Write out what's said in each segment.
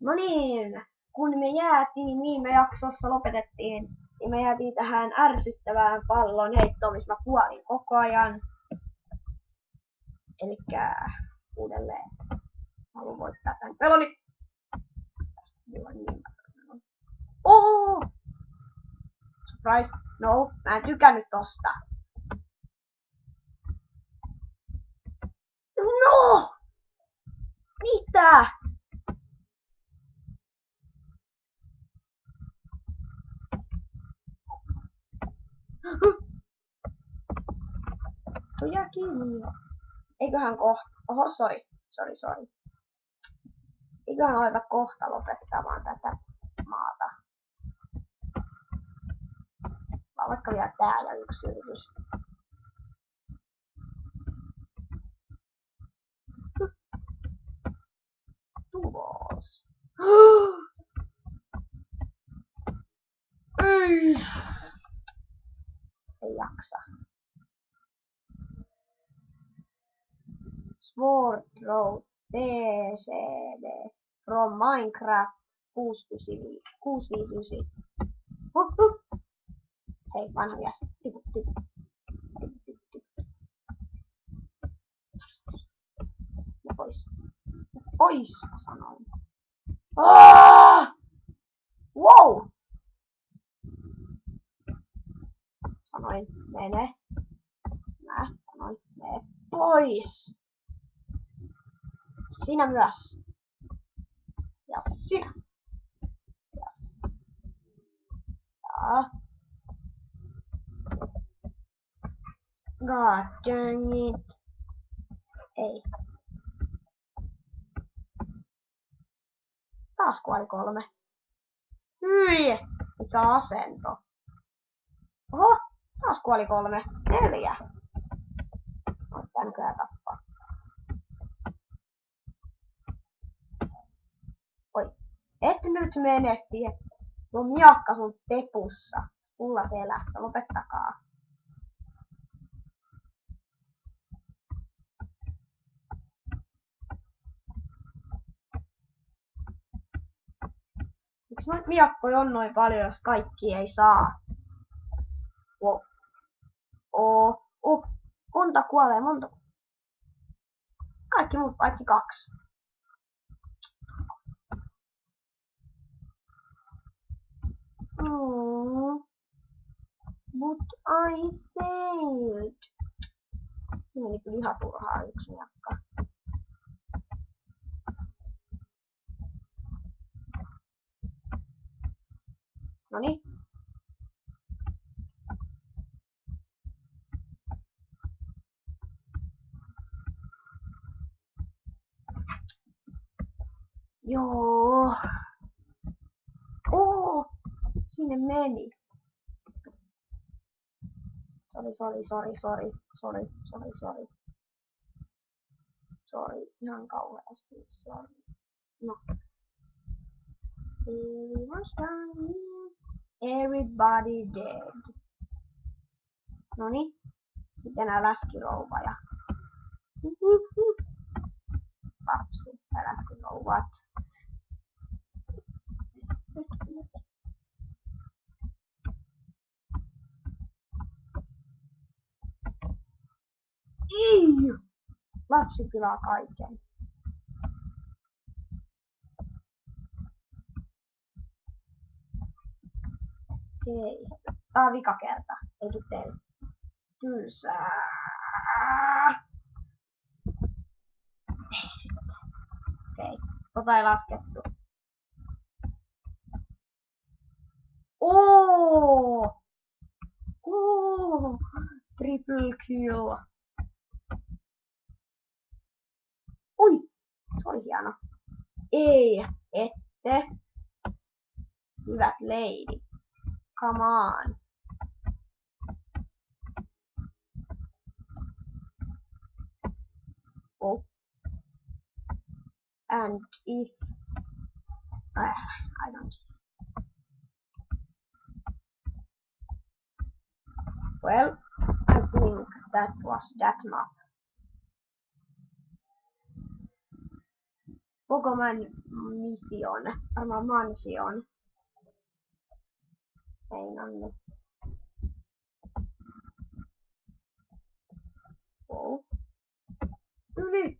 No niin, kun me jäätiin viime jaksossa lopetettiin, niin me jäätiin tähän ärsyttävään pallon heittoon, missä mä kuolin koko ajan. Elikkä uudelleen haluan voittaa tän peloni. Oh! Surprise! No, mä en tykännyt tosta. No! Mitä? Tuo jää kiinni. Eiköhän kohta... Oho, sori. Eiköhän aleta kohta lopettamaan tätä maata. Mä vaikka vielä täällä yksi yritys. Tulos. Ei jaksa. Sword Road TCD from Minecraft 659. Hei, vanha mies. Tipu. Pois, sanoin. Wow! Sanoin, mene. Mä sanoin, mene pois. Sinä myös. Ja sinä. Ja. God dang it. Ei. Taas kuoli 3. Hyi! Mikä asento? Oho! Taas kuoli 3. 4. Tän kyllä tappaa. Oi. Et nyt mene siihen. Tuo miakka sun tepussa. Pulla selässä. Lopettakaa. Miksi noit miakkoja on noin paljon, jos kaikki ei saa? Monta kuolee, monta. Kaikki muut paitsi 2. But I failed. Siinä oli kyllä ihan turhaa yksi miakka. Noniin. Joo. Sinne meni. Sori, ihan kauheasti. Sori. No. Everybody dead. Noniin. Sitten nää läskirouvaja. Lapsi, nää läskirouvat. Lapsi pilaa kaiken. Okei. Tää on vika kerta. Ei tuu teille. Tylsää. Ei sitten. Okei. Tota ei laskettu. Triple kill. Ui! Se oli hieno. Ei, ette. Hyvät lady. Come on. Oh. And if... I don't see. Well, I think that was that map. Pokemon Mission. Varmaan Mansion. Ei Nanne. Wow. Yli.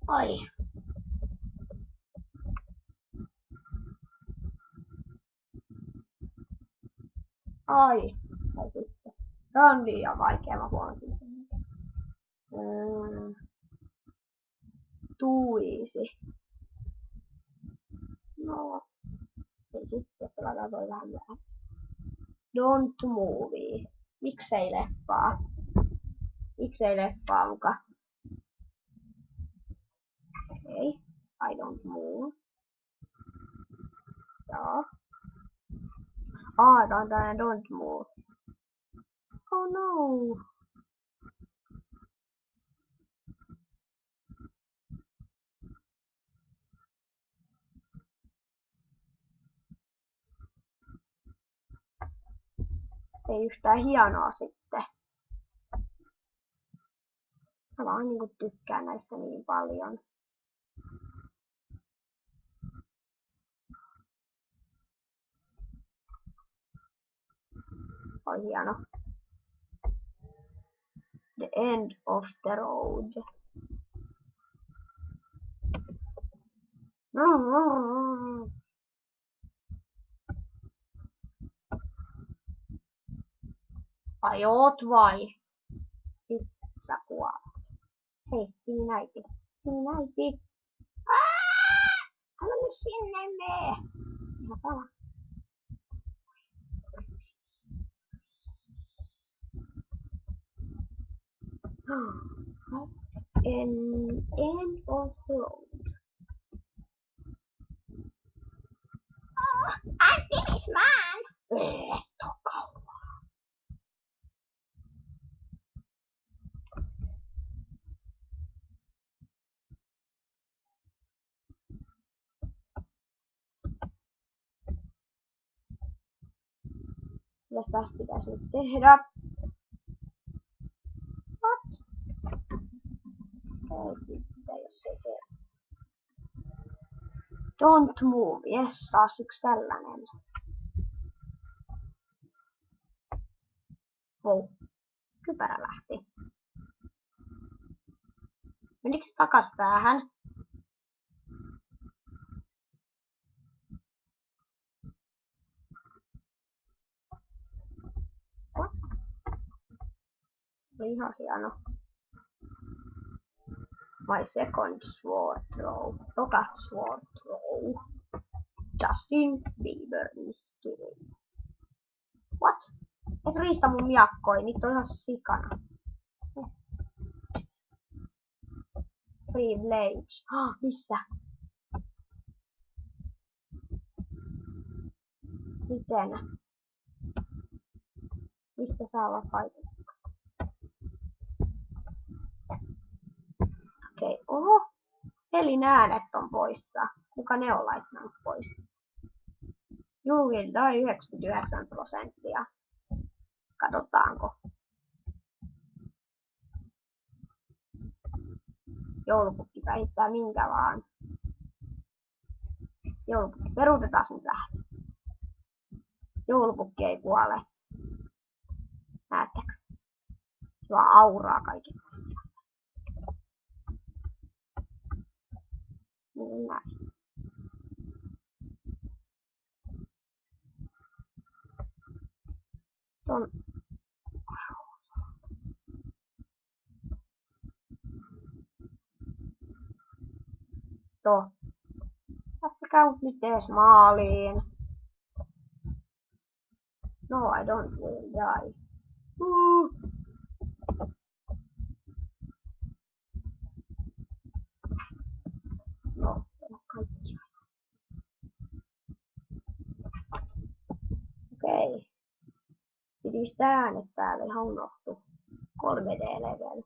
Ai. Ai. Tai sitten. Tää on liian vaikea, mä huomasin sen. Tuisi. No. Ei sitten, pelataan toi vähän vähän. Don't move. Miksei leffaa? Miksei leffaa muka? Okei. I don't move. Joo. Tää on tää don't move. Oh no. Ei yhtään hienoa sitten. Mä vaan niinku tykkään näistä niin paljon. Oi hieno. The end of the road. Ai oot vai? Sit sä kuolet. Hei, Pininäiti. Pininäiti. Älä nyt sinne mee. Ihan sama. End of the road. Antimisman! Mitäs tästä pitäisi nyt tehdä? What? Ei siitä, jos ei tee. Don't move. Yes, taas yksi tällainen. Wow. Kypärä lähti. Menikö se takas päähän? Se oli ihan hieno. My second sword throw. Toka sword throw. Justin Bieber is killing. What? Et riistä mun miakkoi, niitä on ihan sikana. Free Blades. Mistä? Miten? Mistä saa vapaita? Okei, oho. Pelin äänet on poissa. Kuka ne on laittanut pois? Juuri tai 99%. Katsotaanko. Joulupukki päihittää minkä vaan. Joulupukki, peruutetaan nyt vähän. Joulupukki ei kuole. Näettekö? Se vaan auraa kaikille. Niin näin. Ton. Päästäkää mut nyt edes maaliin. No, I don't will die. No, kaikki. Okei. Piti pistää äänet päälle, ihan unohtu. 3D-level.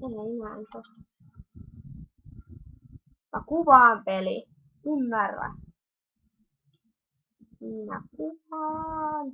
Ei näin tosta. Mä kuvaan peli. Ymmärrä. Minä kuvaan.